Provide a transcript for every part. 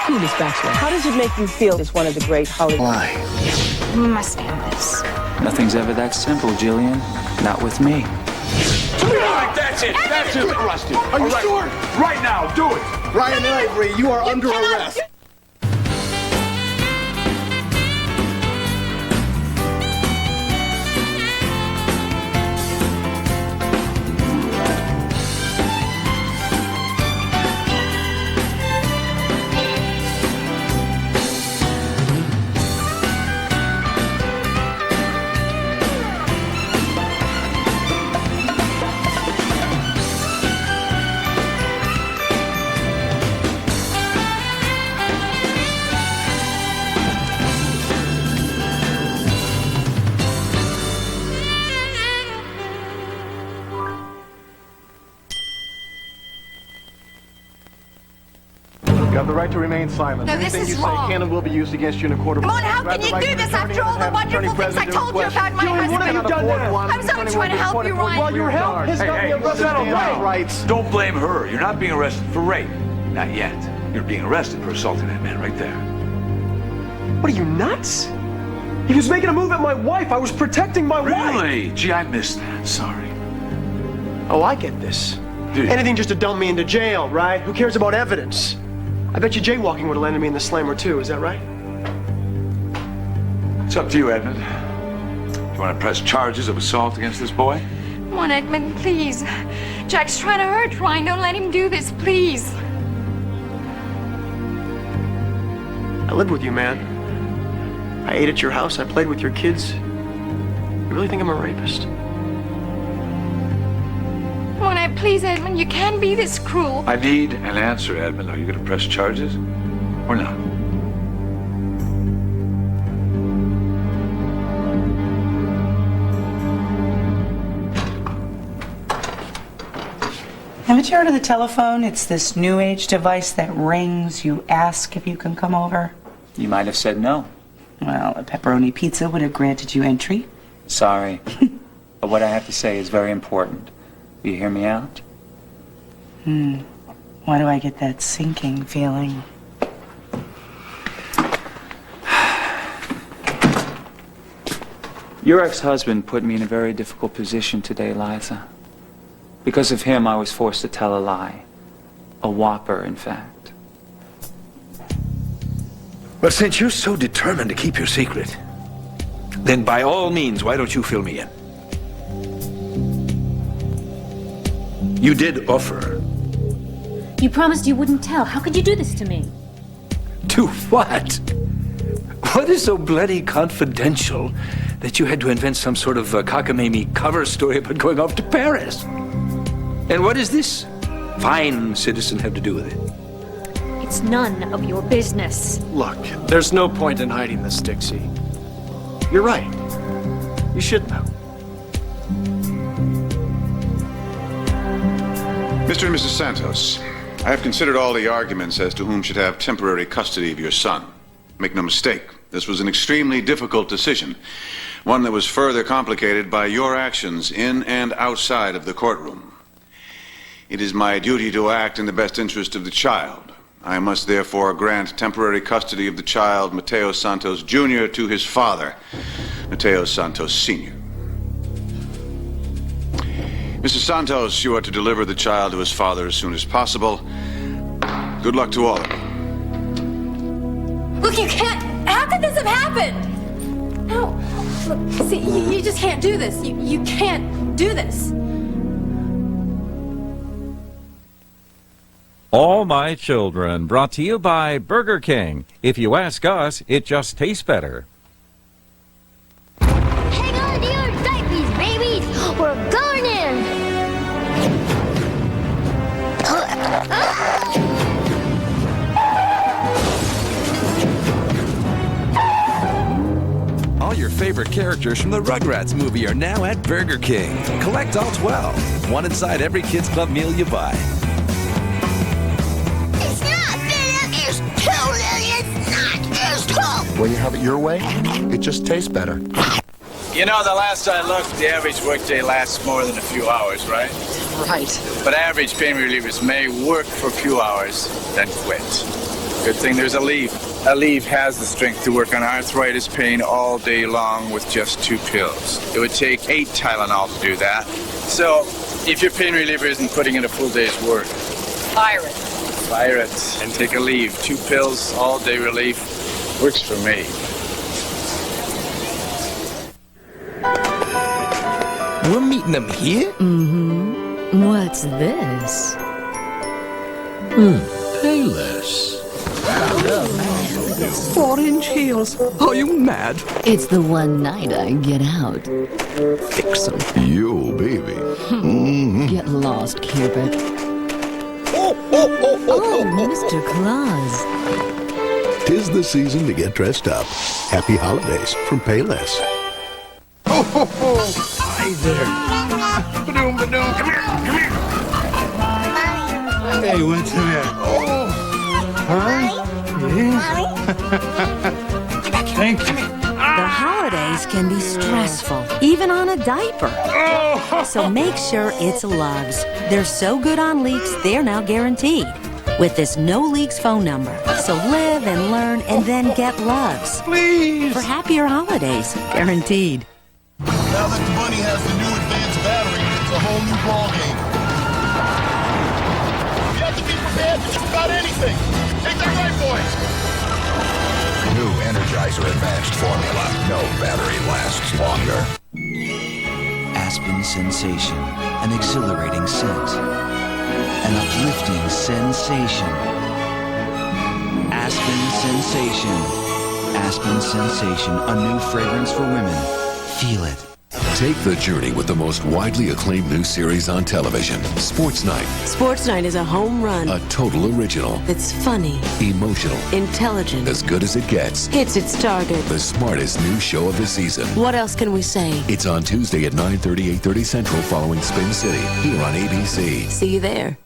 Coolest bachelor. How does it make you feel as one of the great Hollywood? Why? We must end this. Nothing's ever that simple, Jillian. Not with me. All right, that's it. That's it. Arrested. Are you sure? Right now, do it. Ryan Ivory, you are under arrest. You have the right to remain silent. No, this Anything is you say wrong. can and will be used against you in a court of law. Come on, how can you do this after all the wonderful things I told you about my husband? What have you done now? I'm so trying to help you, Ryan. Well, your help has got me arrested on rights. Don't blame her. You're not being arrested for rape. Not yet. You're being arrested for assaulting that man right there. What are you, nuts? He was making a move at my wife. I was protecting my wife. Really? Gee, I missed that. Sorry. Oh, I get this. Dude. Anything just to dump me into jail, right? Who cares about evidence? I bet you jaywalking would have landed me in the slammer too, is that right? It's up to you, Edmund. Do you want to press charges of assault against this boy? Come on, Edmund, please. Jack's trying to hurt Ryan. Don't let him do this, please. I lived with you, man. I ate at your house. I played with your kids. You really think I'm a rapist? Come on, please, Edmund. You can't be this cruel. I need an answer, Edmund. Are you going to press charges or not? Haven't you heard of the telephone? It's this new age device that rings. You ask if you can come over. You might have said no. Well, a pepperoni pizza would have granted you entry. Sorry. But what I have to say is very important. Will you hear me out? Why do I get that sinking feeling? Your ex-husband put me in a very difficult position today, Liza. Because of him, I was forced to tell a lie. A whopper, in fact. Well, since you're so determined to keep your secret, then by all means, why don't you fill me in? You did offer. You promised you wouldn't tell. How could you do this to me? To what? What is so bloody confidential that you had to invent some sort of cockamamie cover story about going off to Paris? And what does this fine citizen have to do with it? It's none of your business. Look, there's no point in hiding this, Dixie. You're right. You should know. Mr. and Mrs. Santos, I have considered all the arguments as to whom should have temporary custody of your son. Make no mistake, this was an extremely difficult decision, one that was further complicated by your actions in and outside of the courtroom. It is my duty to act in the best interest of the child. I must therefore grant temporary custody of the child, Mateo Santos Jr., to his father, Mateo Santos Sr. Mr. Santos, you are to deliver the child to his father as soon as possible. Good luck to all of you. Look, you can't. How could this have happened? No. Look, see, you just can't do this. You can't do this. All My Children, brought to you by Burger King. If you ask us, it just tastes better. Hang on to your diapers, babies! We're going in! All your favorite characters from the Rugrats movie are now at Burger King. Collect all 12. One inside every Kids Club meal you buy. It's not bitter, it's too little, it's not, it's too. When you have it your way, it just tastes better. You know, the last I looked, the average workday lasts more than a few hours, right? Right. But average pain relievers may work for a few hours, then quit. Good thing there's Aleve. Aleve has the strength to work on arthritis pain all day long with just 2 pills. It would take 8 Tylenol to do that. So, if your pain reliever isn't putting in a full day's work, Fire it. fire it and take Aleve. 2 pills, all day relief. Works for me. We're meeting them here? Mm-hmm. What's this? Payless. 4-inch heels. Are you mad? It's the one night I get out. Fix them. Yo, baby. Get lost, Cupid. Oh, Mr. Claus. 'Tis the season to get dressed up. Happy holidays from Payless. Hi there. Ba-doom, ba-doom. Come here, come here. Hey, what's that? Oh. Huh? Yeah? Thank you. The holidays can be stressful, even on a diaper. So make sure it's Luvs. They're so good on leaks, they're now guaranteed. With this no leaks phone number. So live and learn and then get Luvs. Please. For happier holidays, guaranteed. Now that the Bunny has the new advanced battery, it's a whole new ballgame. You have to be prepared for just about anything. Take that right, boys. New Energizer Advanced Formula. No battery lasts longer. Aspen Sensation. An exhilarating scent. An uplifting sensation. Aspen Sensation. Aspen Sensation. A new fragrance for women. Feel it. Take the journey with the most widely acclaimed new series on television, Sports Night. Sports Night is a home run. A total original. It's funny, Emotional. intelligent, As good as it gets. hits its target. The smartest new show of the season. What else can we say? It's on Tuesday at 9:30, 8:30 Central following Spin City, here on ABC. See you there.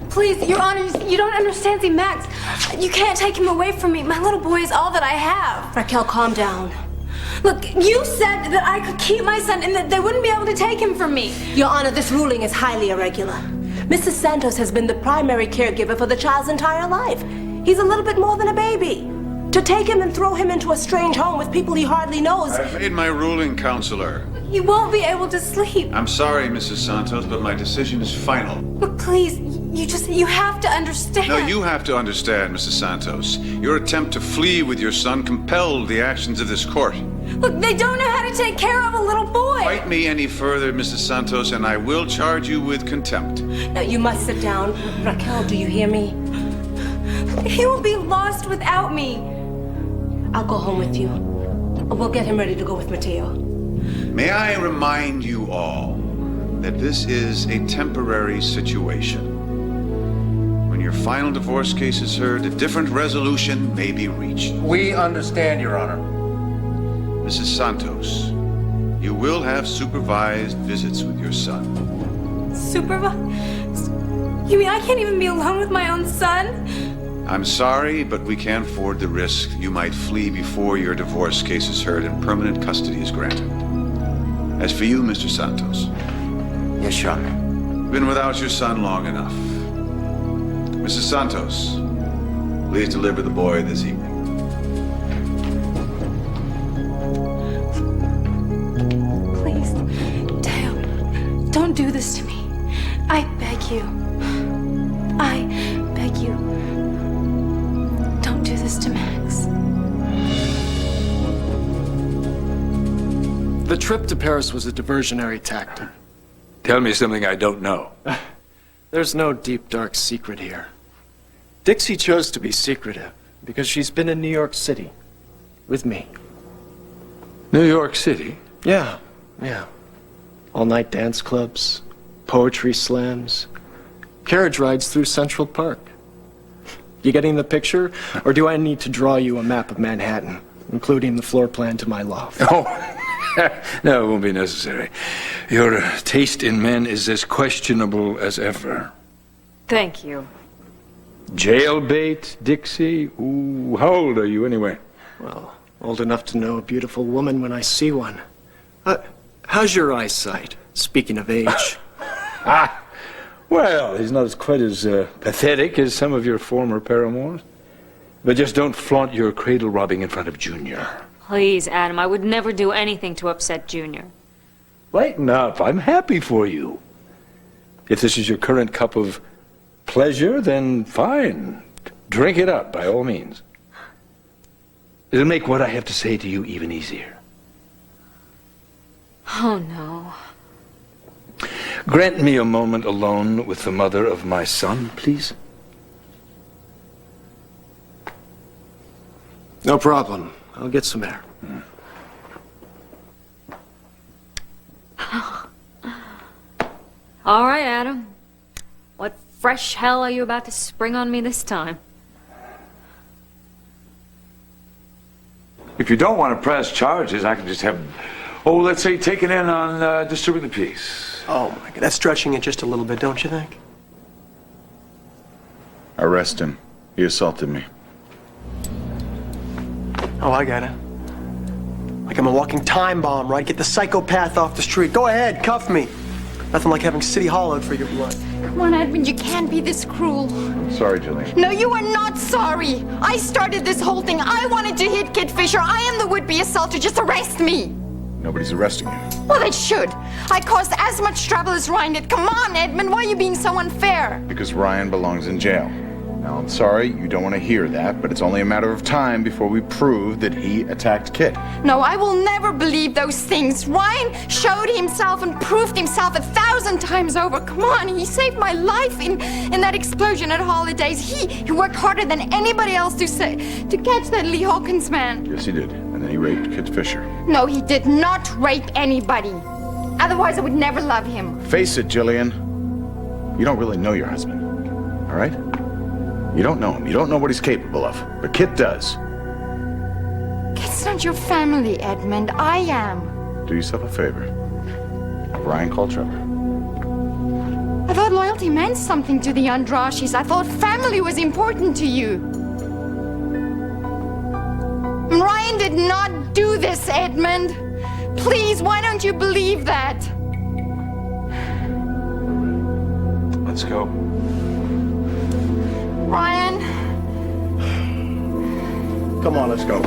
Please, Your Honor, you don't understand. See, Max, you can't take him away from me. My little boy is all that I have. Raquel, calm down. Look, you said that I could keep my son and that they wouldn't be able to take him from me. Your Honor, this ruling is highly irregular. Mrs. Santos has been the primary caregiver for the child's entire life. He's a little bit more than a baby. To take him and throw him into a strange home with people he hardly knows. I've made my ruling, Counselor. He won't be able to sleep. I'm sorry, Mrs. Santos, but my decision is final. But please, you have to understand. No, you have to understand, Mrs. Santos. Your attempt to flee with your son compelled the actions of this court. Look, they don't know how to take care of a little boy. Fight me any further, Mrs. Santos, and I will charge you with contempt. No, you must sit down. Raquel, do you hear me? He will be lost without me. I'll go home with you. We'll get him ready to go with Mateo. May I remind you all that this is a temporary situation. When your final divorce case is heard, a different resolution may be reached. We understand, Your Honor. Mrs. Santos, you will have supervised visits with your son. Supervised? You mean I can't even be alone with my own son? I'm sorry, but we can't afford the risk you might flee before your divorce case is heard and permanent custody is granted. As for you, Mr. Santos. Yes, Your Honor. You've been without your son long enough. Mrs. Santos, please deliver the boy this evening. Please, Dale, don't do this to me. I beg you. I beg you. Don't do this to Max. The trip to Paris was a diversionary tactic. Tell me something I don't know. There's no deep, dark secret here. Dixie chose to be secretive because she's been in New York City with me. New York City? Yeah. All-night dance clubs, poetry slams, carriage rides through Central Park. You getting the picture? Or do I need to draw you a map of Manhattan, including the floor plan to my loft? Oh, no, it won't be necessary. Your taste in men is as questionable as ever. Thank you. Jailbait, Dixie? Ooh, how old are you anyway? Well, old enough to know a beautiful woman when I see one. How's your eyesight, speaking of age? Well, he's not quite as pathetic as some of your former paramours. But just don't flaunt your cradle robbing in front of Junior. Please, Adam, I would never do anything to upset Junior. Lighten up. I'm happy for you. If this is your current cup of pleasure, then fine. Drink it up, by all means. It'll make what I have to say to you even easier. Oh, no. Grant me a moment alone with the mother of my son, please. No problem. I'll get some air. All right, Adam. What fresh hell are you about to spring on me this time? If you don't want to press charges, I can just have, let's say, taken in on disturbing the peace. Oh, my God. That's stretching it just a little bit, don't you think? Arrest him. He assaulted me. Oh, I got it. Like I'm a walking time bomb, right? Get the psychopath off the street. Go ahead, cuff me. Nothing like having City hollowed for your blood. Come on, Edmund, you can't be this cruel. Sorry, Jillian. No, you are not sorry. I started this whole thing. I wanted to hit Kid Fisher. I am the would-be assaulter. Just arrest me. Nobody's arresting you. Well, they should. I caused as much trouble as Ryan did. Come on, Edmund, why are you being so unfair? Because Ryan belongs in jail. Now, I'm sorry, you don't want to hear that, but it's only a matter of time before we prove that he attacked Kit. No, I will never believe those things. Ryan showed himself and proved himself 1,000 times over. Come on, he saved my life in that explosion at Holidays. He worked harder than anybody else to catch that Lee Hawkins man. Yes, he did. And then he raped Kit Fisher. No, he did not rape anybody. Otherwise, I would never love him. Face it, Jillian. You don't really know your husband, all right? You don't know him. You don't know what he's capable of. But Kit does. Kit's not your family, Edmund. I am. Do yourself a favor. Have Ryan call Trevor. I thought loyalty meant something to the Andrashis. I thought family was important to you. Ryan did not do this, Edmund. Please, why don't you believe that? Let's go. Ryan. Come on, let's go.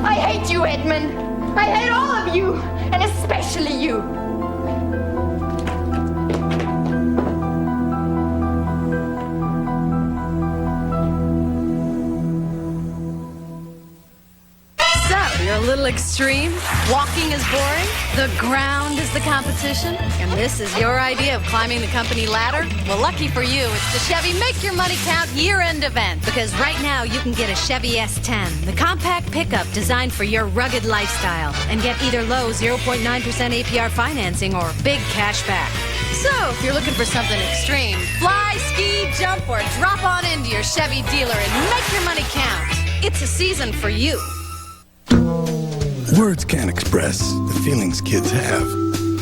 I hate you, Edmund. I hate all of you, and especially you. So, you're a little extreme? Walking is boring? The ground is the competition? And this is your idea of climbing the company ladder? Well, lucky for you, it's the Chevy Make Your Money Count year-end event. Because right now, you can get a Chevy S10, the compact pickup designed for your rugged lifestyle, and get either low 0.9% APR financing or big cash back. So, if you're looking for something extreme, fly, ski, jump, or drop on into your Chevy dealer and make your money count. It's a season for you. Words can't express the feelings kids have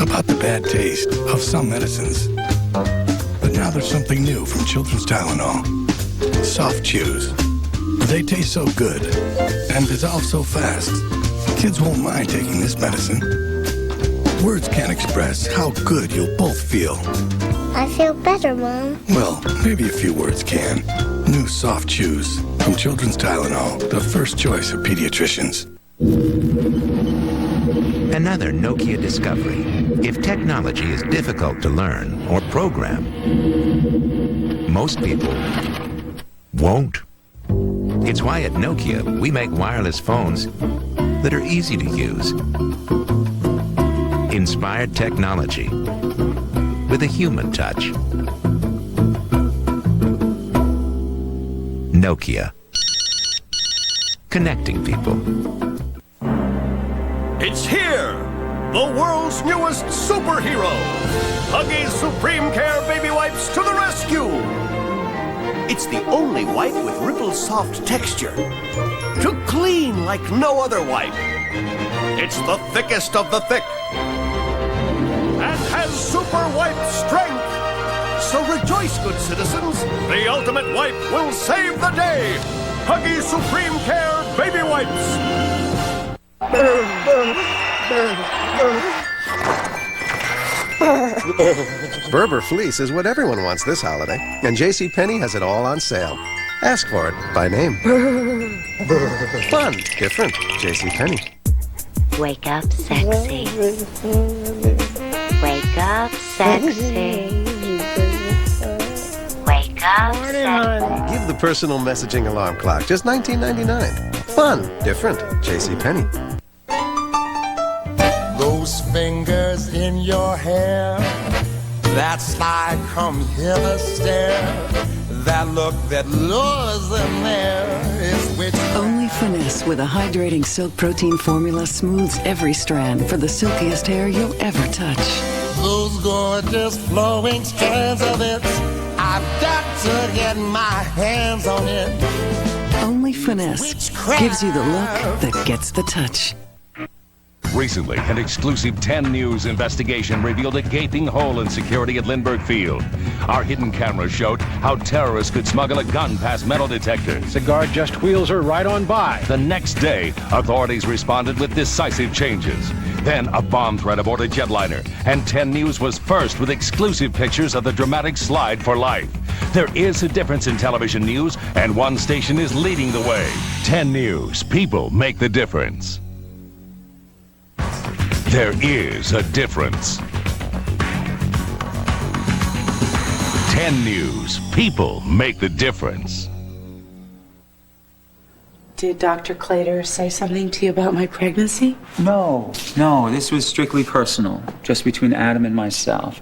about the bad taste of some medicines. But now there's something new from Children's Tylenol. Soft chews. They taste so good and dissolve so fast, kids won't mind taking this medicine. Words can't express how good you'll both feel. I feel better, Mom. Well, maybe a few words can. New Soft Chews from Children's Tylenol, the first choice of pediatricians. Another Nokia discovery. If technology is difficult to learn or program, most people won't. It's why at Nokia we make wireless phones that are easy to use. Inspired technology with a human touch. Nokia. Connecting people. It's here! The world's newest superhero! Huggies Supreme Care Baby Wipes to the rescue! It's the only wipe with ripple soft texture. To clean like no other wipe. It's the thickest of the thick. And has super wipe strength. So rejoice, good citizens. The ultimate wipe will save the day. Huggies Supreme Care Baby Wipes. Berber fleece is what everyone wants this holiday, and JCPenney has it all on sale. Ask for it by name. Fun, different, JCPenney. Wake up sexy. Wake up sexy. Wake up sexy. Give the personal messaging alarm clock just $19.99. Fun, different, JCPenney. Those fingers in your hair, that slide come hither stare, that look that lures them there is which. Only Finesse with a hydrating silk protein formula smooths every strand for the silkiest hair you'll ever touch. Those gorgeous flowing strands of it, I've got to get my hands on it. Only Finesse gives you the look that gets the touch. Recently, an exclusive 10 News investigation revealed a gaping hole in security at Lindbergh Field. Our hidden camera showed how terrorists could smuggle a gun past metal detectors. The guard just wheels her right on by. The next day, authorities responded with decisive changes. Then a bomb threat aboard a jetliner, and 10 News was first with exclusive pictures of the dramatic slide for life. There is a difference in television news, and one station is leading the way. 10 News. People make the difference. There is a difference. 10 News. People make the difference. Did Dr. Clater say something to you about my pregnancy? No, this was strictly personal, just between Adam and myself.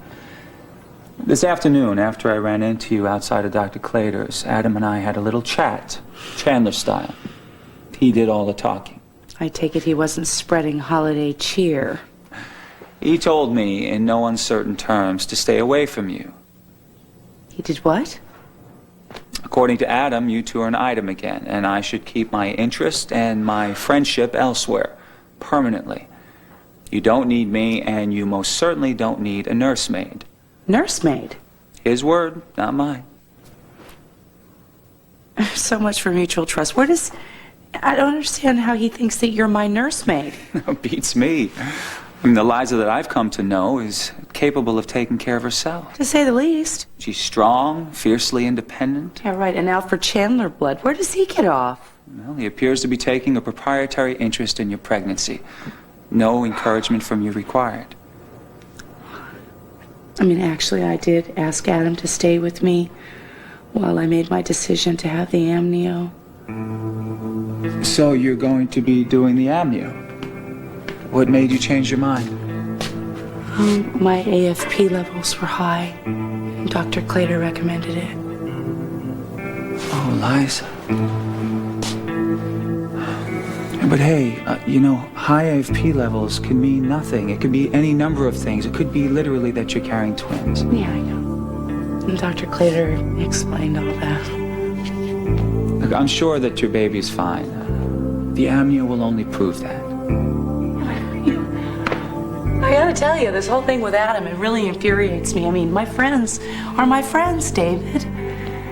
This afternoon, after I ran into you outside of Dr. Clater's, Adam and I had a little chat, Chandler style. He did all the talking. I take it he wasn't spreading holiday cheer. He told me, in no uncertain terms, to stay away from you. He did what? According to Adam, you two are an item again, and I should keep my interest and my friendship elsewhere, permanently. You don't need me, and you most certainly don't need a nursemaid. Nursemaid? His word, not mine. So much for mutual trust. I don't understand how he thinks that you're my nursemaid. Beats me. I mean, the Liza that I've come to know is capable of taking care of herself. To say the least. She's strong, fiercely independent. Yeah, right. And now for Chandler blood, where does he get off? Well, he appears to be taking a proprietary interest in your pregnancy. No encouragement from you required. I mean, actually, I did ask Adam to stay with me while I made my decision to have the amnio. So you're going to be doing the amnio? What made you change your mind? My AFP levels were high. Dr. Clater recommended it. Oh, Liza. But hey, high AFP levels can mean nothing. It could be any number of things. It could be literally that you're carrying twins. Yeah, I know. And Dr. Clater explained all that. Look, I'm sure that your baby's fine. The amnio will only prove that. I gotta tell you, this whole thing with Adam, it really infuriates me. I mean, my friends are my friends, David.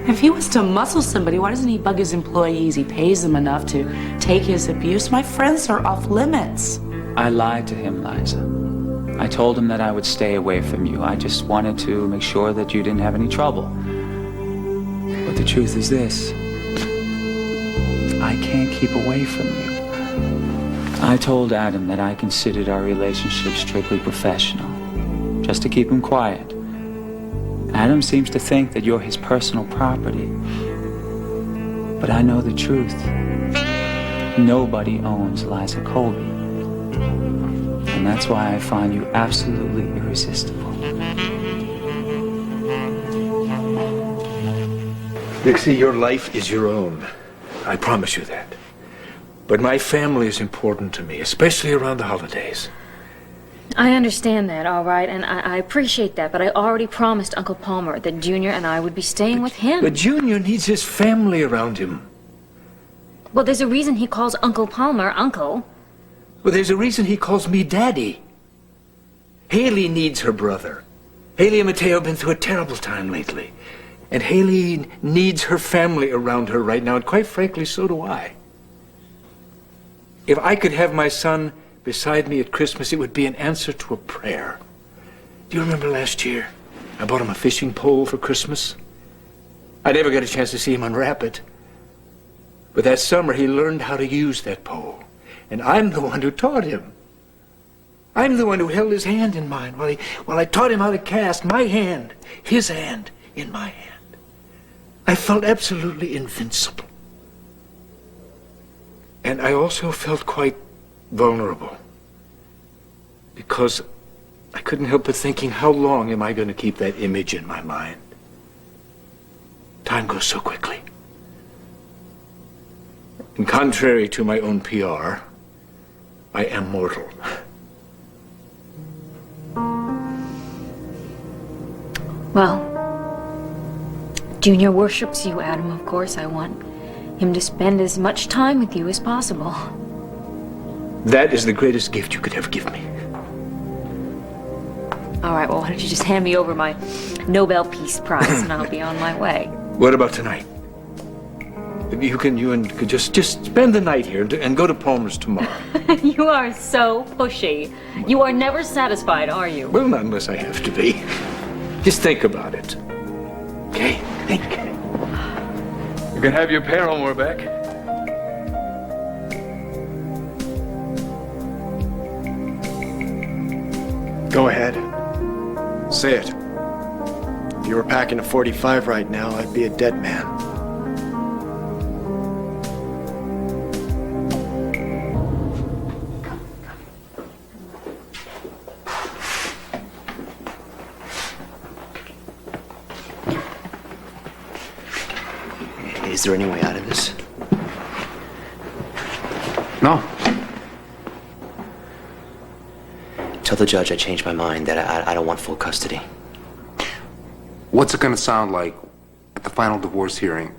If he was to muscle somebody, why doesn't he bug his employees? He pays them enough to take his abuse. My friends are off limits. I lied to him, Liza. I told him that I would stay away from you. I just wanted to make sure that you didn't have any trouble. But the truth is this. I can't keep away from you. I told Adam that I considered our relationship strictly professional, just to keep him quiet. Adam seems to think that you're his personal property. But I know the truth. Nobody owns Liza Colby. And that's why I find you absolutely irresistible. Dixie, your life is your own. I promise you that. But my family is important to me, especially around the holidays. I understand that, all right, and I appreciate that, but I already promised Uncle Palmer that Junior and I would be staying with him. But Junior needs his family around him. Well, there's a reason he calls Uncle Palmer Uncle. Well, there's a reason he calls me Daddy. Haley needs her brother. Haley and Mateo have been through a terrible time lately. And Haley needs her family around her right now, and quite frankly, so do I. If I could have my son beside me at Christmas, it would be an answer to a prayer. Do you remember last year? I bought him a fishing pole for Christmas. I never got a chance to see him unwrap it. But that summer, he learned how to use that pole. And I'm the one who taught him. I'm the one who held his hand in mine while I taught him how to cast my hand, his hand, in my hand. I felt absolutely invincible. And I also felt quite vulnerable. Because I couldn't help but thinking, how long am I going to keep that image in my mind? Time goes so quickly. And contrary to my own PR, I am mortal. Well, Junior worships you, Adam, of course. I want him to spend as much time with you as possible. That is the greatest gift you could ever give me. All right, well, why don't you just hand me over my Nobel Peace Prize and I'll be on my way. What about tonight? You could just spend the night here and go to Palmer's tomorrow. You are so pushy. You are never satisfied, are you? Well, not unless I have to be. Just think about it. Okay? Think. You can have your Paramore back. Go ahead. Say it. If you were packing a .45 right now, I'd be a dead man. Is there any way out of this? No. Tell the judge I changed my mind, that I don't want full custody. What's it gonna sound like at the final divorce hearing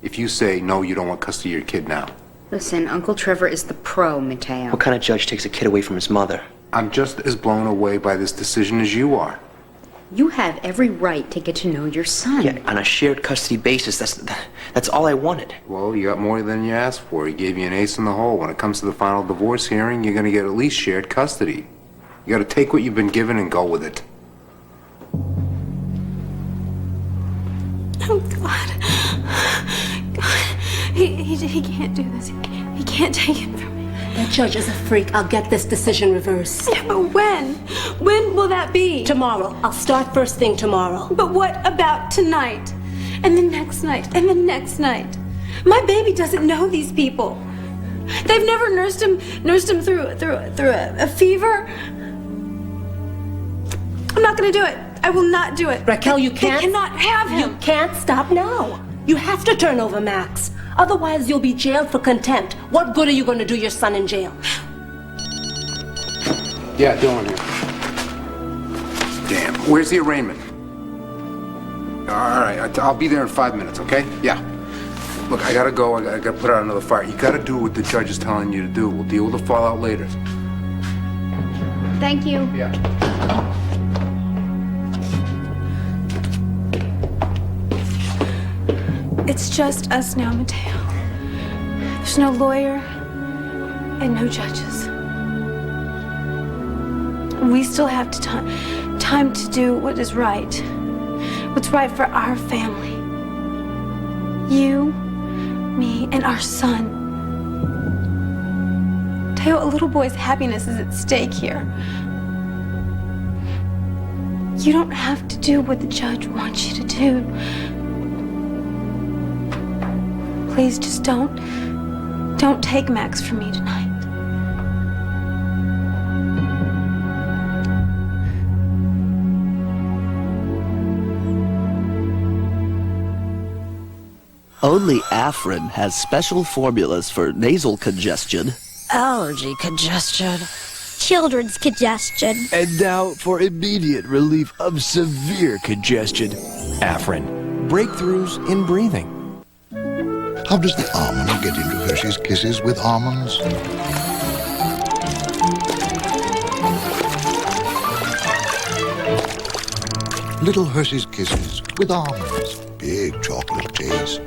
if you say, no, you don't want custody of your kid now? Listen, Uncle Trevor is the pro, Mateo. What kind of judge takes a kid away from his mother? I'm just as blown away by this decision as you are. You have every right to get to know your son. Yeah, on a shared custody basis, that's all I wanted. Well, you got more than you asked for. He gave you an ace in the hole. When it comes to the final divorce hearing, you're gonna get at least shared custody. You gotta take what you've been given and go with it. Oh, God. God. He can't do this. He can't take it from me. That judge is a freak. I'll get this decision reversed. Yeah, but when? When will that be? Tomorrow. I'll start first thing tomorrow. But what about tonight? And the next night? And the next night? My baby doesn't know these people. They've never nursed him through a fever. I'm not gonna do it. I will not do it. Raquel, you can't. They cannot have him. You can't stop now. You have to turn over Max. Otherwise, you'll be jailed for contempt. What good are you going to do your son in jail? Yeah, Dylan here. Damn, where's the arraignment? All right, I'll be there in 5 minutes, okay? Yeah. Look, I gotta go. I gotta put out another fire. You gotta do what the judge is telling you to do. We'll deal with the fallout later. Thank you. Yeah. It's just us now, Mateo. There's no lawyer and no judges. We still have time to do what is right. What's right for our family. You, me, and our son. Mateo, a little boy's happiness is at stake here. You don't have to do what the judge wants you to do. Please just don't take Max from me tonight. Only Afrin has special formulas for nasal congestion. Allergy congestion. Children's congestion. And now for immediate relief of severe congestion. Afrin. Breakthroughs in breathing. How does the almond get into Hershey's Kisses with almonds? Little Hershey's Kisses with almonds. Big chocolate taste.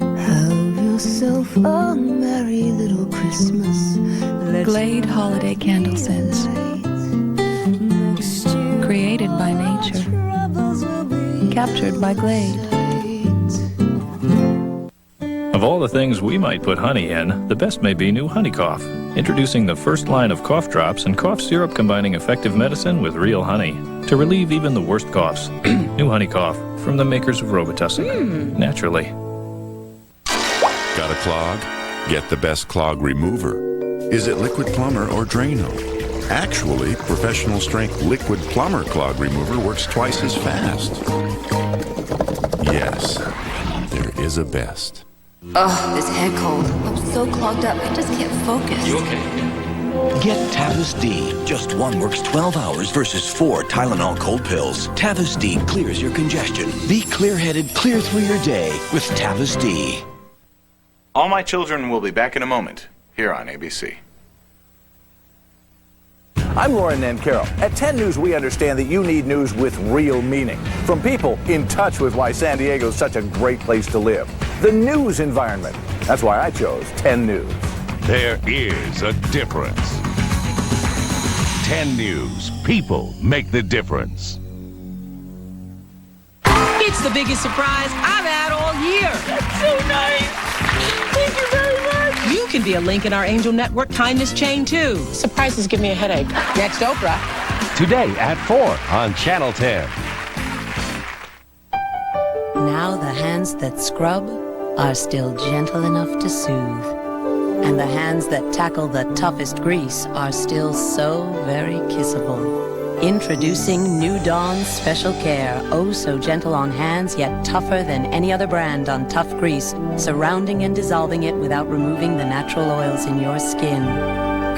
Have yourself a merry little Christmas. Glade Holiday Candle Scents. Create created by nature, captured by Glade. Of all the things we might put honey in, the best may be new Honey Cough. Introducing the first line of cough drops and cough syrup combining effective medicine with real honey to relieve even the worst coughs. New Honey Cough from the makers of Robitussin. Naturally. Got a clog? Get the best clog remover. Is it Liquid Plumber or Drano? Actually, professional strength Liquid Plumber clog remover works twice as fast. Yes, there is a best. Oh, this head cold. I'm so clogged up, I just can't focus. You okay? Get Tavus D. Just one works 12 hours versus 4 Tylenol cold pills. Tavus D clears your congestion. Be clear-headed, clear through your day with Tavus D. All My Children will be back in a moment, here on ABC. I'm Lauren Nancaro. At 10 News, we understand that you need news with real meaning. From people in touch with why San Diego is such a great place to live. The news environment. That's why I chose 10 News. There is a difference. 10 News. People make the difference. It's the biggest surprise I've had all year. That's so nice. Thank you very much. You can be a link in our Angel Network kindness chain, too. Surprises give me a headache. Next, Oprah. Today at 4 on Channel 10. Now the hands that scrub are still gentle enough to soothe. And the hands that tackle the toughest grease are still so very kissable. Introducing New Dawn's Special Care. Oh, so gentle on hands, yet tougher than any other brand on tough grease, surrounding and dissolving it without removing the natural oils in your skin.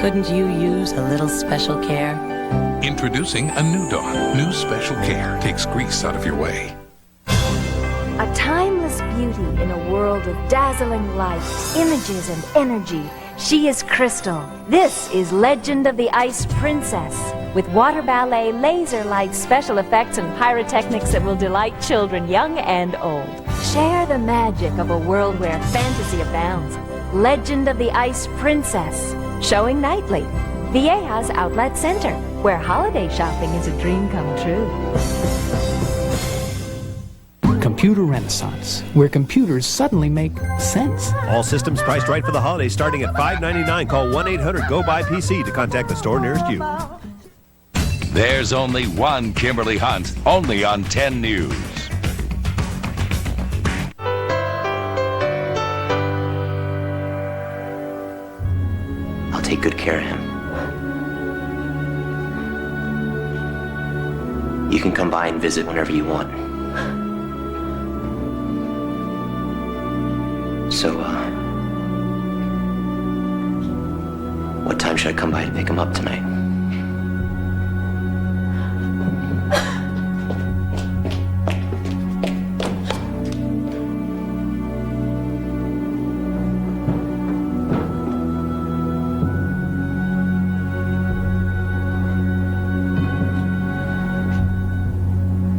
Couldn't you use a little special care? Introducing a New Dawn. New Special Care takes grease out of your way. A timeless beauty in a world of dazzling light, images and energy. She is Crystal. This is Legend of the Ice Princess, with water ballet, laser light, special effects, and pyrotechnics that will delight children young and old. Share the magic of a world where fantasy abounds. Legend of the Ice Princess, showing nightly. Viejas Outlet Center, where holiday shopping is a dream come true. Computer Renaissance, where computers suddenly make sense. All systems priced right for the holidays starting at $5.99. Call 1-800-GO-BUY-PC to contact the store nearest you. There's only one Kimberly Hunt, only on 10 News. I'll take good care of him. You can come by and visit whenever you want. So, what time should I come by to pick him up tonight?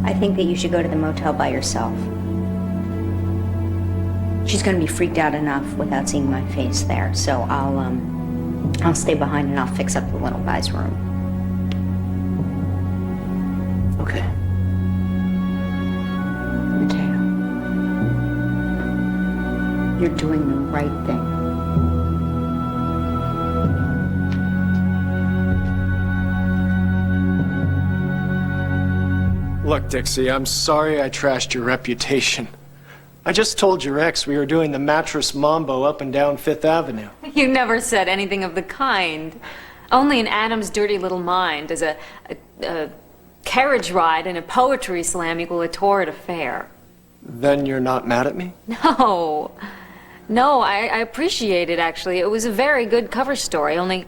I think that you should go to the motel by yourself. She's going to be freaked out enough without seeing my face there, so I'll stay behind and I'll fix up the little guy's room. Okay. Mateo, you're doing the right thing. Look, Dixie, I'm sorry I trashed your reputation. I just told your ex we were doing the mattress mambo up and down Fifth Avenue. You never said anything of the kind. Only in Adam's dirty little mind does a carriage ride and a poetry slam equal a torrid affair. Then you're not mad at me? No. No, I appreciate it, actually. It was a very good cover story, only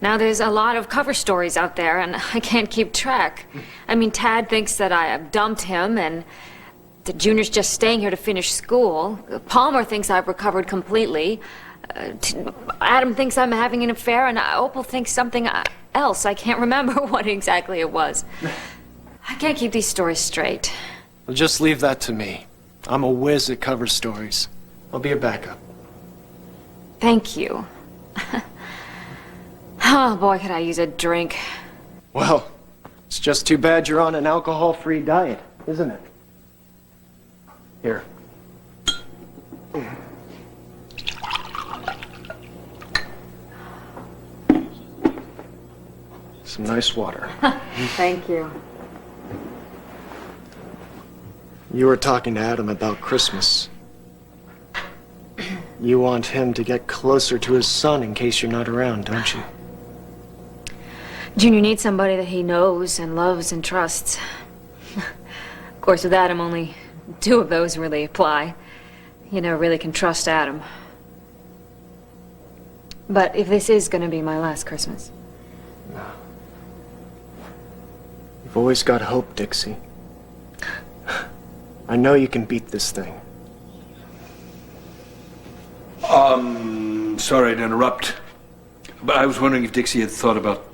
now there's a lot of cover stories out there, and I can't keep track. I mean, Tad thinks that I dumped him, and the Junior's just staying here to finish school. Palmer thinks I've recovered completely. Adam thinks I'm having an affair, and Opal thinks something else. I can't remember what exactly it was. I can't keep these stories straight. Well, just leave that to me. I'm a whiz at cover stories. I'll be a backup. Thank you. Oh, boy, could I use a drink. Well, It's just too bad you're on an alcohol-free diet, isn't it? Here. Some nice water. Thank you. You were talking to Adam about Christmas. You want him to get closer to his son in case you're not around, don't you? Junior needs somebody that he knows and loves and trusts. Of course, with Adam, only 2 of those really apply. You never really can trust Adam. But if this is gonna be my last Christmas... You've always got hope, Dixie. I know you can beat this thing. Sorry to interrupt, but I was wondering if Dixie had thought about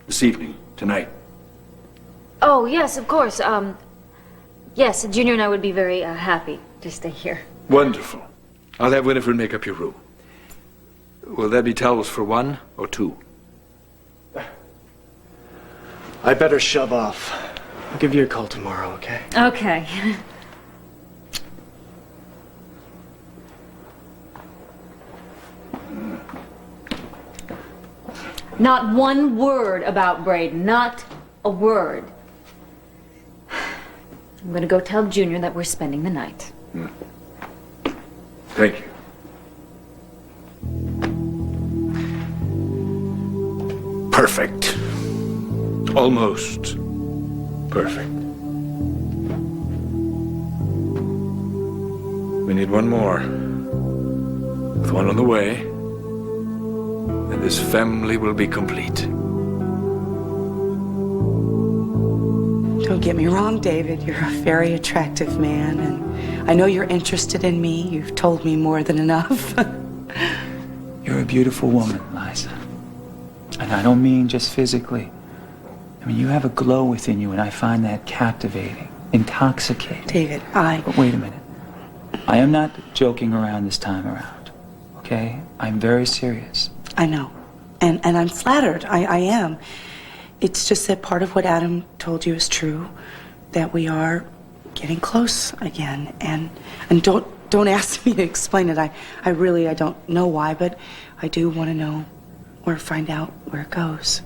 this evening, tonight. Oh, yes, of course. Yes, Junior and I would be very happy to stay here. Wonderful. I'll have Winifred make up your room. Will that be towels for 1 or 2? I better shove off. I'll give you a call tomorrow, okay? Okay. Not one word about Braden. Not a word. I'm gonna go tell Junior that we're spending the night. Thank you. Perfect. Almost perfect. We need one more. With one on the way, and this family will be complete. Don't get me wrong, David. You're a very attractive man, and I know you're interested in me. You've told me more than enough. You're a beautiful woman, Liza. And I don't mean just physically. I mean, you have a glow within you, and I find that captivating, intoxicating. David, But wait a minute. I am not joking around this time around, okay? I'm very serious. I know. And I'm flattered. I am. It's just that part of what Adam told you is true, that we are getting close again. And don't ask me to explain it. I really don't know why, but I do want to know or find out where it goes.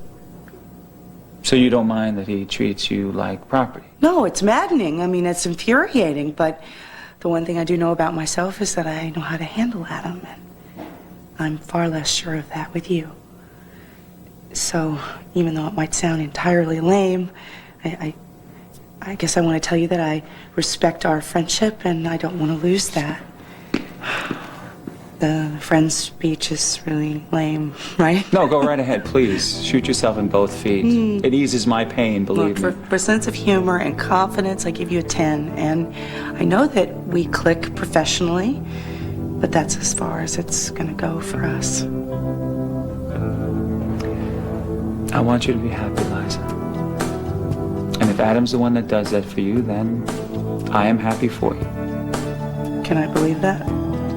So you don't mind that he treats you like property? No, it's maddening. I mean, it's infuriating, but the one thing I do know about myself is that I know how to handle Adam, and I'm far less sure of that with you. So, even though it might sound entirely lame, I guess I want to tell you that I respect our friendship, and I don't want to lose that. The friend's speech is really lame, right? No, go right ahead, please. Shoot yourself in both feet. It eases my pain, believe me. For sense of humor and confidence, I give you a 10. And I know that we click professionally, but that's as far as it's going to go for us. I want you to be happy, Liza. And if Adam's the one that does that for you, then I am happy for you. Can I believe that?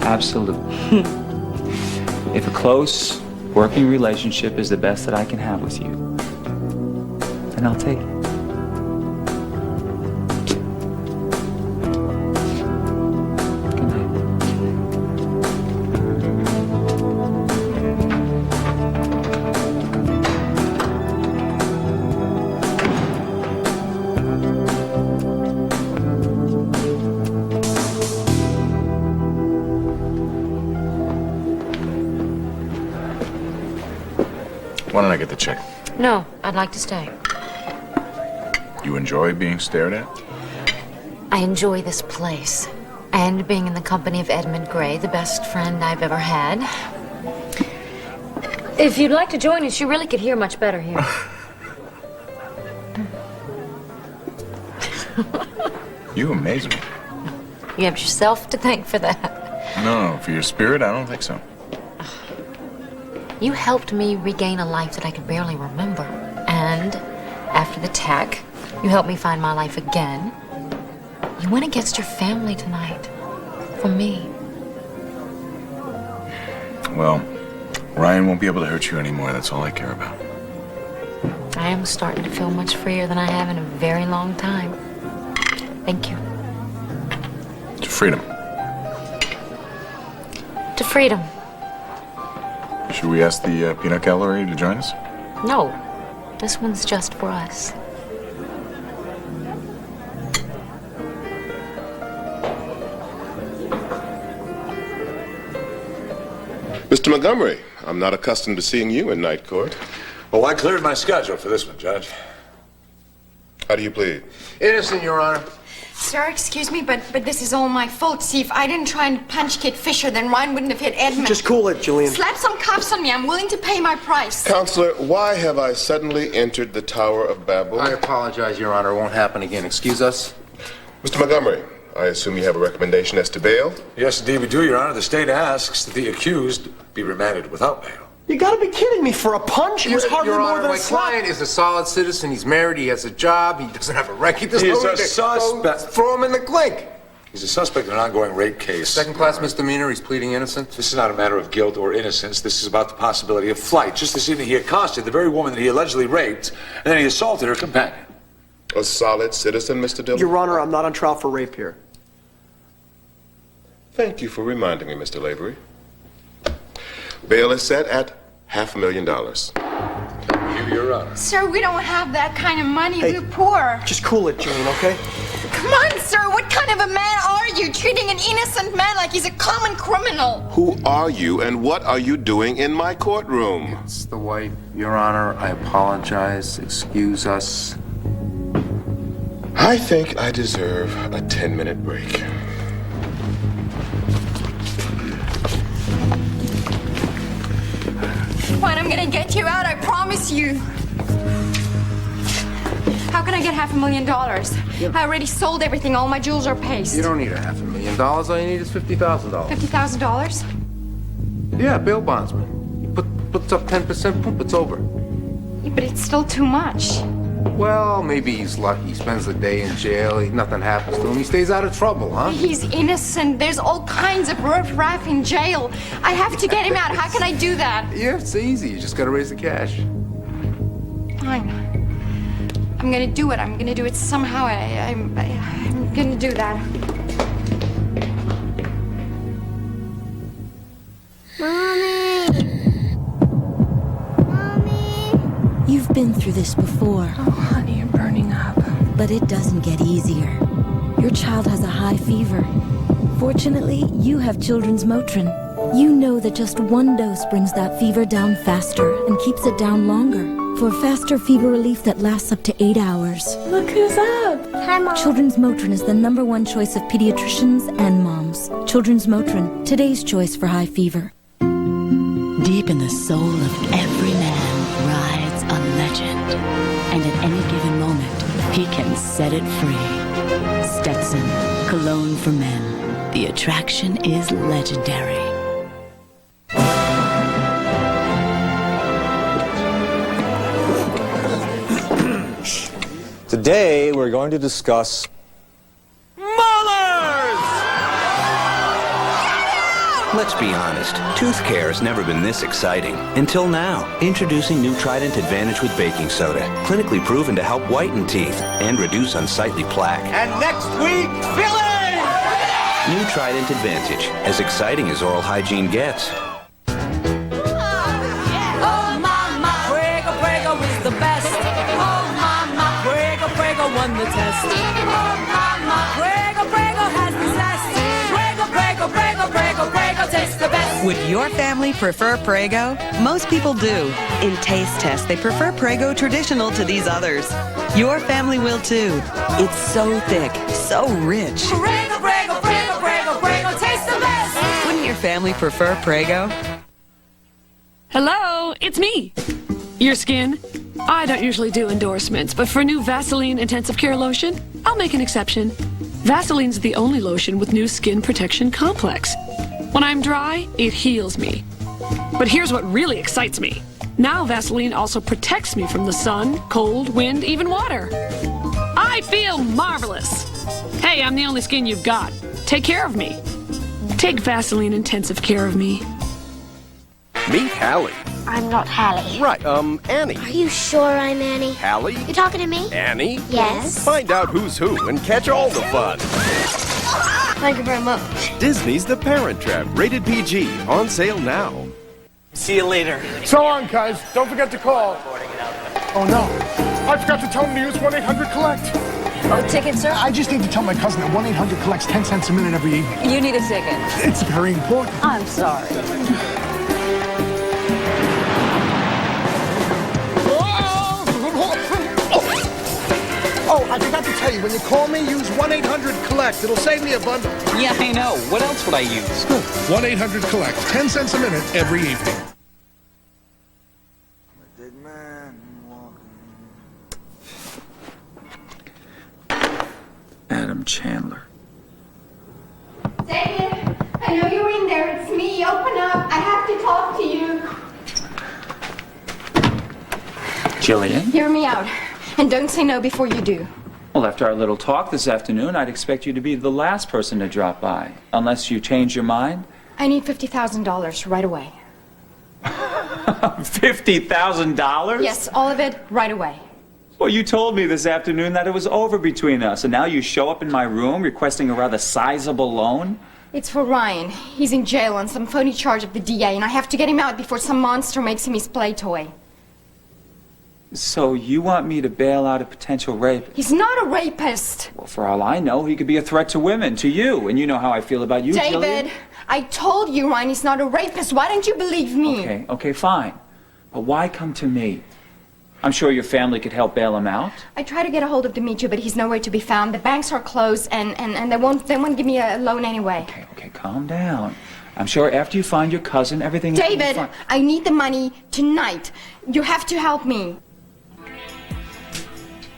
Absolutely. If a close, working relationship is the best that I can have with you, then I'll take it. Why don't I get the check? No, I'd like to stay. You enjoy being stared at? I enjoy this place. And being in the company of Edmund Gray, the best friend I've ever had. If you'd like to join us, you really could hear much better here. You amaze me. You have yourself to thank for that. No, for your spirit, I don't think so. You helped me regain a life that I could barely remember. And after the tech, you helped me find my life again. You went against your family tonight. For me. Well, Ryan won't be able to hurt you anymore. That's all I care about. I am starting to feel much freer than I have in a very long time. Thank you. To freedom. To freedom. Should we ask the peanut gallery to join us? No, this one's just for us. Mr. Montgomery, I'm not accustomed to seeing you in night court. Well, I cleared my schedule for this one, Judge. How do you plead? Innocent, Your Honor. Sir, excuse me, but this is all my fault. See, if I didn't try and punch Kid Fisher, then Ryan wouldn't have hit Edmund. Just cool it, Julian. Slap some cuffs on me. I'm willing to pay my price. Counselor, why have I suddenly entered the Tower of Babel? I apologize, Your Honor. It won't happen again. Excuse us. Mr. Montgomery, I assume you have a recommendation as to bail? Yes, indeed we do, Your Honor. The state asks that the accused be remanded without bail. You gotta be kidding me. For a punch? It was hardly Your more Honor, than a my slap. client is a solid citizen. He's married. He has a job. He doesn't have a record. There's He's no a need to suspect. throw him in the clink. He's a suspect in an ongoing rape case. Second-class misdemeanor. He's pleading innocent. This is not a matter of guilt or innocence. This is about the possibility of flight. Just this evening, he accosted the very woman that he allegedly raped, and then he assaulted her companion. A solid citizen, Mr. Dillon? Your Honor, I'm not on trial for rape here. Thank you for reminding me, Mr. Lavery. Bail is set at $500,000. Thank you, Your Honor. Sir, we don't have that kind of money. We're poor. Just cool it, Julian, okay? Come on, sir. What kind of a man are you? Treating an innocent man like he's a common criminal. Who are you and what are you doing in my courtroom? It's the wife, Your Honor. I apologize. Excuse us. I think I deserve a 10-minute break. Fine, I'm gonna get you out, I promise you. How can I get $500,000? I already sold everything. All my jewels are paste. You don't need $500,000. All you need is $50,000. $50,000? Yeah, bail bondsman. He puts up 10%, poop, it's over. Yeah, but it's still too much. Well, maybe he's lucky. He spends the day in jail. Nothing happens to him. He stays out of trouble, huh? He's innocent. There's all kinds of riff-raff in jail. I have to get him out. How can I do that? Yeah, it's easy. You just gotta raise the cash. Fine. I'm gonna do it. I'm gonna do it somehow. I'm gonna do that. You've been through this before. Oh, honey, you're burning up. But it doesn't get easier. Your child has a high fever. Fortunately, you have children's Motrin. You know that just one dose brings that fever down faster and keeps it down longer. For faster fever relief that lasts up to 8 hours. Look who's up. Hi, Mom. Children's Motrin is the #1 choice of pediatricians and moms. Children's Motrin, today's choice for high fever. Deep in the soul of every man rides a legend. And at any given moment, he can set it free. Stetson, cologne for men. The attraction is legendary. Today, we're going to discuss Let's be honest, tooth care has never been this exciting. Until now. Introducing new Trident Advantage with baking soda. Clinically proven to help whiten teeth and reduce unsightly plaque. And next week, filling! New Trident Advantage. As exciting as oral hygiene gets. Oh, mama, Prego, Prego is the best. Oh, mama, Prego, Prego won the test. Oh, mama, Prego, Prego has the zest. Prego, Prego, Prego, Prego, Prego tastes the best. Would your family prefer Prego? Most people do. In taste tests, they prefer Prego traditional to these others. Your family will too. It's so thick, so rich. Prego, Prego, Prego, Prego, Prego tastes the best. Wouldn't your family prefer Prego? Hello, it's me. Your skin. I don't usually do endorsements, but for new Vaseline Intensive Care Lotion, I'll make an exception. Vaseline's the only lotion with new skin protection complex. When I'm dry, it heals me. But here's what really excites me. Now Vaseline also protects me from the sun, cold, wind, even water. I feel marvelous. Hey, I'm the only skin you've got. Take care of me. Take Vaseline Intensive Care of me. Meet Hallie. I'm not Hallie. Right, Annie. Are you sure I'm Annie? Hallie? You talking to me? Annie? Yes. Find out who's who and catch all the fun. Thank you very much. Disney's The Parent Trap, rated PG, on sale now. See you later. So long, guys. Don't forget to call. Oh, no. I forgot to tell him to use 1-800-COLLECT. Ticket, sir? I just need to tell my cousin that 1-800 collects 10 cents a minute every evening. You need a ticket. It's very important. I'm sorry. Oh, I forgot to tell you, when you call me, use 1-800-COLLECT. It'll save me a bundle. Yeah, I know. What else would I use? 1-800-COLLECT. 10 cents a minute every evening. Adam Chandler. David, I know you're in there. It's me. Open up. I have to talk to you. Jillian? Hear me out. And don't say no before you do. Well, after our little talk this afternoon, I'd expect you to be the last person to drop by. Unless you change your mind. I need $50,000 right away. $50,000? Yes, all of it right away. Well, you told me this afternoon that it was over between us, and now you show up in my room requesting a rather sizable loan? It's for Ryan. He's in jail on some phony charge of the DA, and I have to get him out before some monster makes him his play toy. So you want me to bail out a potential rapist? He's not a rapist. Well, for all I know, he could be a threat to women, to you, and you know how I feel about you, David, Jillian. I told you Ryan is not a rapist. Why don't you believe me? Okay, fine. But why come to me? I'm sure your family could help bail him out. I tried to get a hold of Dimitri, but he's nowhere to be found. The banks are closed, and they won't give me a loan anyway. Okay, calm down. I'm sure after you find your cousin, everything will be David, fine. I need the money tonight. You have to help me.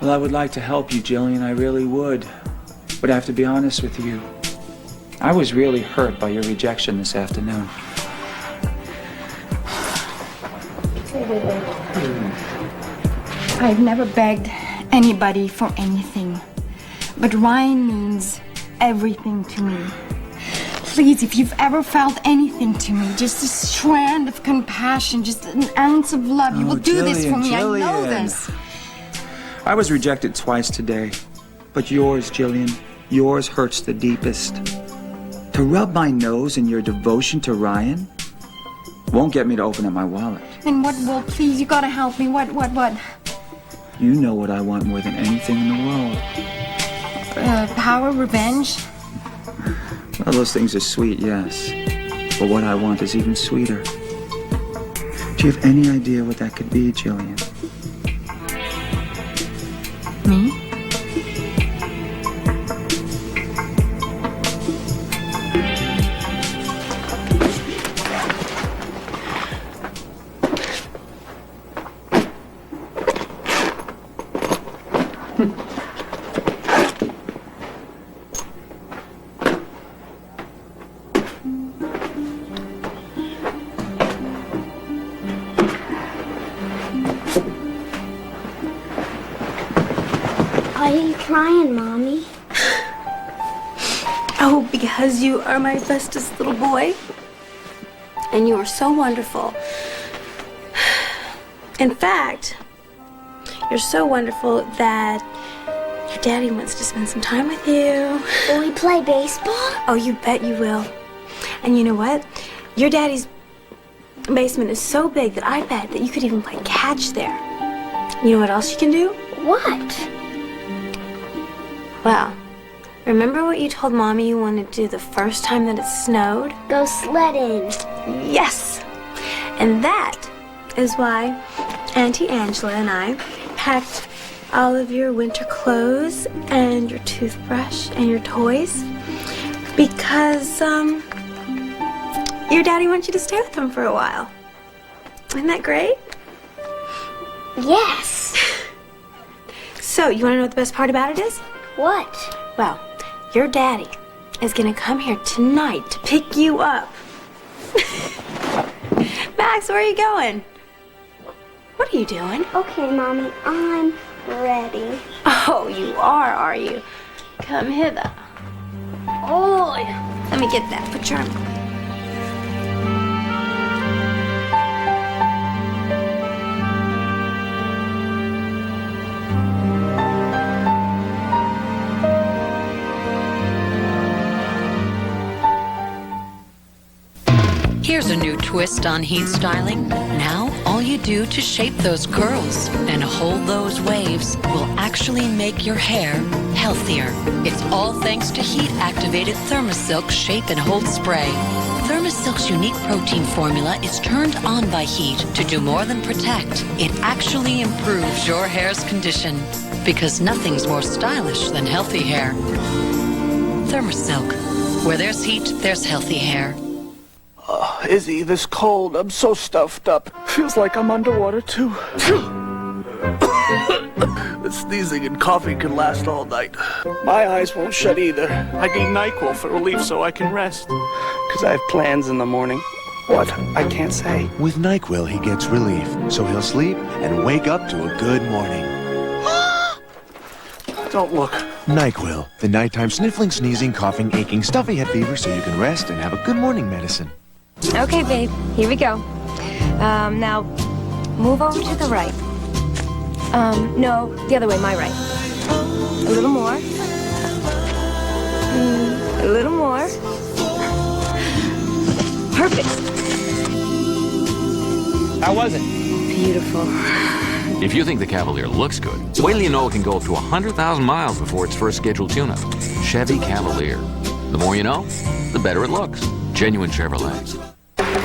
Well, I would like to help you, Jillian. I really would. But I have to be honest with you. I was really hurt by your rejection this afternoon. I've never begged anybody for anything. But Ryan means everything to me. Please, if you've ever felt anything to me, just a strand of compassion, just an ounce of love, you will do this for me. Jillian. I know this. I was rejected twice today. But yours, Jillian, yours hurts the deepest. To rub my nose in your devotion to Ryan won't get me to open up my wallet. And what will, please, you gotta help me. What? You know what I want more than anything in the world. Power, revenge? Well, those things are sweet, yes. But what I want is even sweeter. Do you have any idea what that could be, Jillian? Me? Why are you crying, Mommy? Oh, because you are my bestest little boy. And you are so wonderful. In fact, you're so wonderful that your daddy wants to spend some time with you. Will we play baseball? Oh, you bet you will. And you know what? Your daddy's basement is so big that I bet that you could even play catch there. You know what else you can do? What? Well, remember what you told Mommy you wanted to do the first time that it snowed? Go sledding. Yes! And that is why Auntie Angela and I packed all of your winter clothes and your toothbrush and your toys because, your daddy wants you to stay with him for a while. Isn't that great? Yes. So, you want to know what the best part about it is? What? Well, your daddy is gonna come here tonight to pick you up. Max, where are you going? What are you doing? Okay, Mommy, I'm ready. Oh, you are you? Come hither. Oh, let me get that. Put your arm. Here's a new twist on heat styling. Now, all you do to shape those curls and hold those waves will actually make your hair healthier. It's all thanks to heat-activated Thermosilk Shape and Hold Spray. Thermosilk's unique protein formula is turned on by heat to do more than protect. It actually improves your hair's condition because nothing's more stylish than healthy hair. Thermosilk. Where there's heat, there's healthy hair. Izzy, this cold. I'm so stuffed up. Feels like I'm underwater, too. The sneezing and coughing can last all night. My eyes won't shut either. I need NyQuil for relief so I can rest. Because I have plans in the morning. What? I can't say. With NyQuil, he gets relief, so he'll sleep and wake up to a good morning. Don't look. NyQuil, the nighttime sniffling, sneezing, coughing, aching, stuffy head fever so you can rest and have a good morning medicine. Okay, babe, here we go. Now, move over to the right. No, the other way, my right. A little more. A little more. Perfect. How was it? Beautiful. If you think the Cavalier looks good, wait till you know it can go up to 100,000 miles before its first scheduled tune-up. Chevy Cavalier. The more you know, the better it looks. Genuine Chevrolet.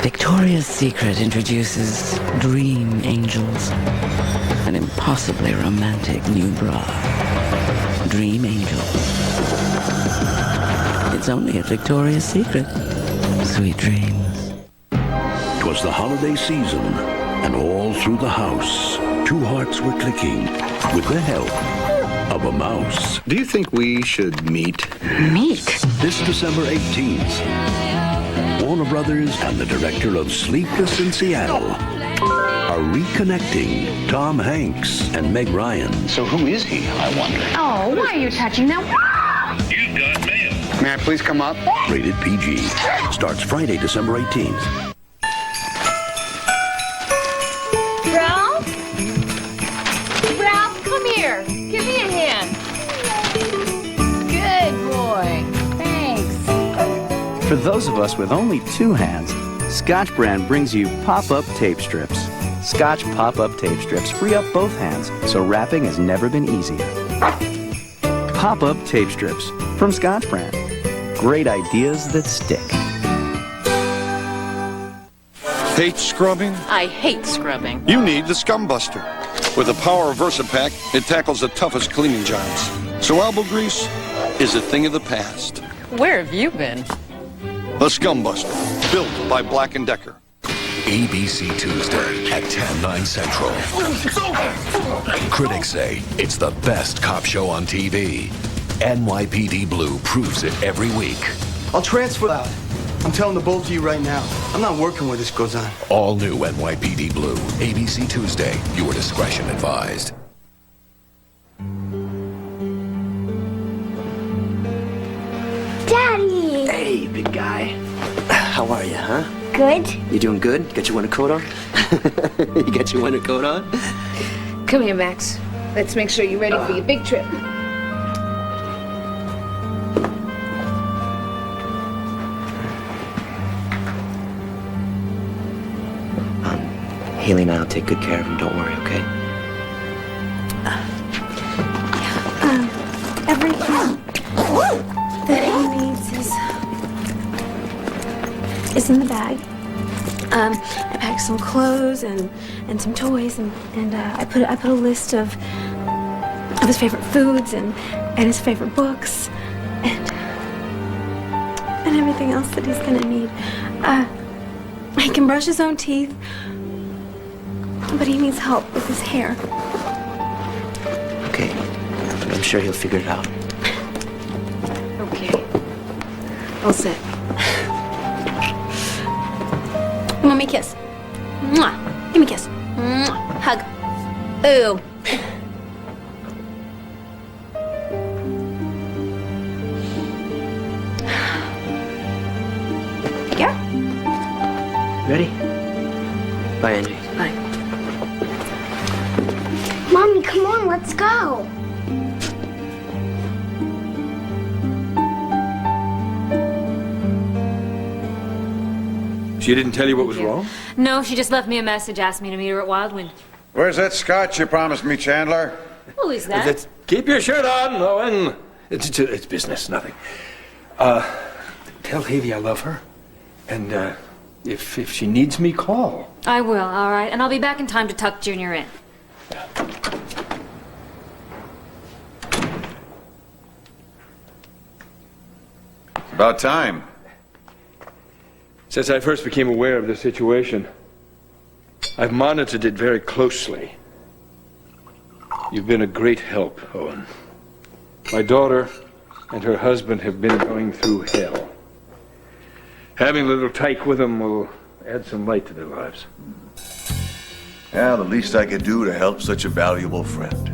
Victoria's Secret introduces Dream Angels, an impossibly romantic new bra. Dream Angels. It's only at Victoria's Secret. Sweet dreams. 'Twas the holiday season, and all through the house, two hearts were clicking with the help of a mouse. Do you think we should meet? Meet? This December 18th, Warner Brothers and the director of Sleepless in Seattle are reconnecting Tom Hanks and Meg Ryan. So who is he, I wonder? Oh, why are you touching that? You've got mail. May I please come up? Rated PG. Starts Friday, December 18th. Ralph? Ralph, come here. Give me a hand. Good boy. Thanks. For those of us with only two hands, Scotch Brand brings you pop-up tape strips. Scotch pop-up tape strips free up both hands, so wrapping has never been easier. Pop-up tape strips from Scotch Brand. Great ideas that stick. Hate scrubbing? I hate scrubbing. You need the Scum Buster. With the power of VersaPack, it tackles the toughest cleaning jobs. So elbow grease is a thing of the past. Where have you been? The Scum Buster, built by Black & Decker. ABC Tuesday at 10/9 Central. Critics say it's the best cop show on TV. NYPD Blue proves it every week. I'll transfer out. I'm telling the both of you right now. I'm not working where this goes on. All new NYPD Blue. ABC Tuesday. Your discretion advised. Daddy! Hey, big guy. How are you, huh? Good? You doing good? Got your winter coat on? You got your winter coat on? Come here, Max. Let's make sure you're ready for your big trip. Haley and I'll take good care of him. Don't worry, okay? Everything that he needs is in the bag. I packed some clothes and some toys, and I put a list of his favorite foods and his favorite books and everything else that he's gonna need. He can brush his own teeth, but he needs help with his hair. Okay. I'm sure he'll figure it out. Okay. All set. Let me kiss. Mwah. Give me a kiss. Mwah. Hug. Ooh. Yeah. Ready? Bye, Angie. Bye. Mommy, come on, let's go. She didn't tell you what was wrong? No, she just left me a message, asked me to meet her at Wildwind. Where's that scotch you promised me, Chandler? Who is that? Keep your shirt on, Owen. It's business, nothing. Tell Haley I love her. And if she needs me, call. I will, all right. And I'll be back in time to tuck Junior in. About time. Since I first became aware of the situation, I've monitored it very closely. You've been a great help, Owen. My daughter and her husband have been going through hell. Having a little tyke with them will add some light to their lives. Yeah, the least I could do to help such a valuable friend.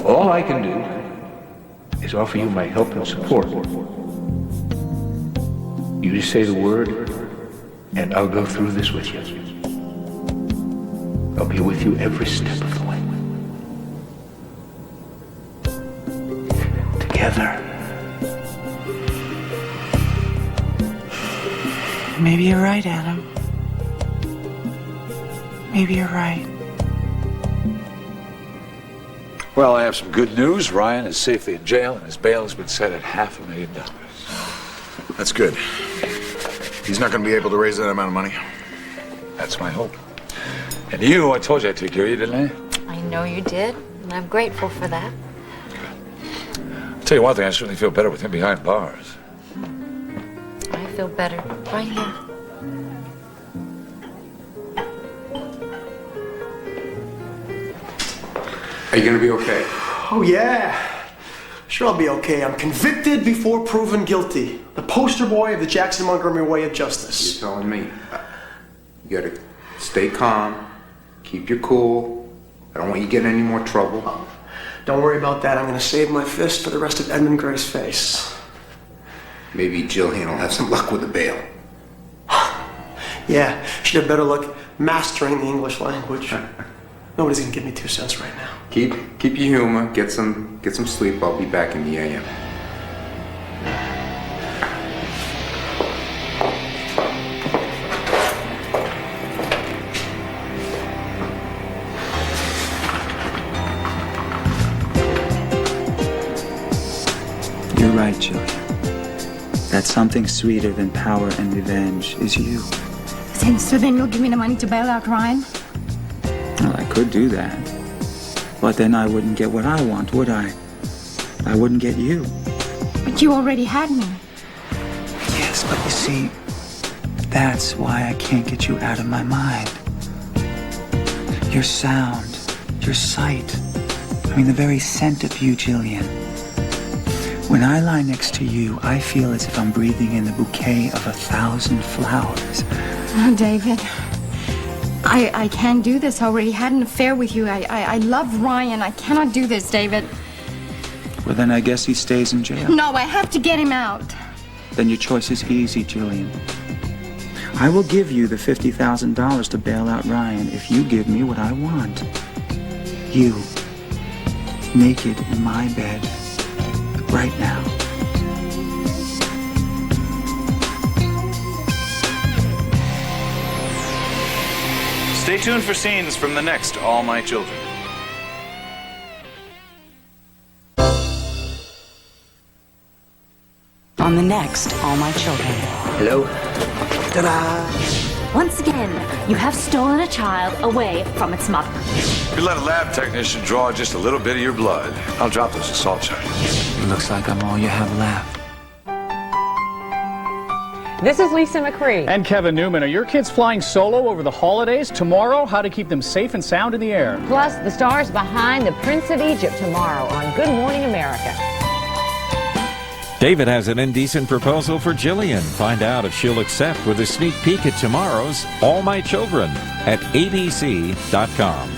All I can do is offer you my help and support. You just say the word, and I'll go through this with you. I'll be with you every step of the way. Together. Maybe you're right, Adam. Maybe you're right. Well, I have some good news. Ryan is safely in jail, and his bail has been set at $500,000. That's good. He's not going to be able to raise that amount of money. That's my hope. And you, I told you I'd take care of you, didn't I? I know you did, and I'm grateful for that. I'll tell you one thing, I certainly feel better with him behind bars. I feel better right here. Are you gonna be okay? Oh, yeah. Sure, I'll be okay. I'm convicted before proven guilty. The poster boy of the Jackson Montgomery way of justice. You're telling me. You gotta stay calm, keep your cool. I don't want you getting any more trouble. Don't worry about that. I'm gonna save my fist for the rest of Edmund Gray's face. Maybe Jillian will have some luck with the bail. Yeah, she'd have better luck mastering the English language. Nobody's gonna give me 2 cents right now. Keep your humor, get some sleep. I'll be back in the AM. You're right, Julia. That something sweeter than power and revenge is you. So then you'll give me the money to bail out Ryan? Well, I could do that. But then I wouldn't get what I want, would I? I wouldn't get you. But you already had me. Yes, but you see, that's why I can't get you out of my mind. Your sound, your sight. I mean, the very scent of you, Jillian. When I lie next to you, I feel as if I'm breathing in the bouquet of 1,000 flowers. Oh, David. I can't do this. I already had an affair with you. I love Ryan. I cannot do this, David. Well, then I guess he stays in jail. No, I have to get him out. Then your choice is easy, Jillian. I will give you the $50,000 to bail out Ryan if you give me what I want. You, naked in my bed, right now. Stay tuned for scenes from the next All My Children. On the next All My Children. Hello? Ta-da! Once again, you have stolen a child away from its mother. You let a lab technician draw just a little bit of your blood. I'll drop those assault charges. It looks like I'm all you have left. This is Lisa McCree. And Kevin Newman. Are your kids flying solo over the holidays? Tomorrow, how to keep them safe and sound in the air. Plus, the stars behind the Prince of Egypt tomorrow on Good Morning America. David has an indecent proposal for Jillian. Find out if she'll accept with a sneak peek at tomorrow's All My Children at abc.com.